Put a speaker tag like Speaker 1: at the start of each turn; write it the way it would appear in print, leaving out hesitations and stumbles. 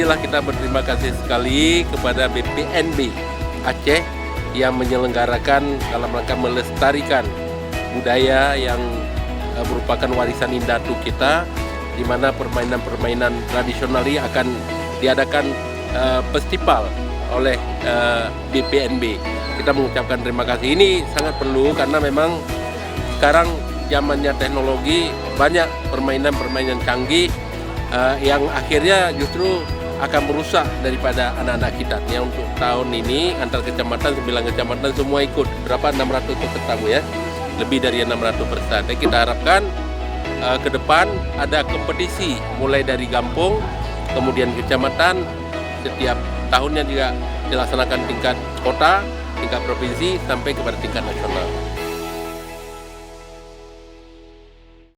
Speaker 1: inilah kita berterima kasih sekali kepada BPNB Aceh yang menyelenggarakan dalam rangka melestarikan budaya yang merupakan warisan indatu kita, di mana permainan-permainan tradisional ini akan diadakan festival oleh BPNB. Kita mengucapkan terima kasih. Ini sangat perlu karena memang sekarang zamannya teknologi, banyak permainan-permainan canggih yang akhirnya justru akan merusak daripada anak-anak kita. Yang untuk tahun ini antar kecamatan, 9 kecamatan semua ikut. Berapa? 600 peserta, Bu, ya? Lebih dari 600 peserta. Jadi kita harapkan ke depan ada kompetisi mulai dari kampung, kemudian kecamatan, setiap tahunnya juga dilaksanakan tingkat kota, tingkat provinsi, sampai kepada tingkat nasional.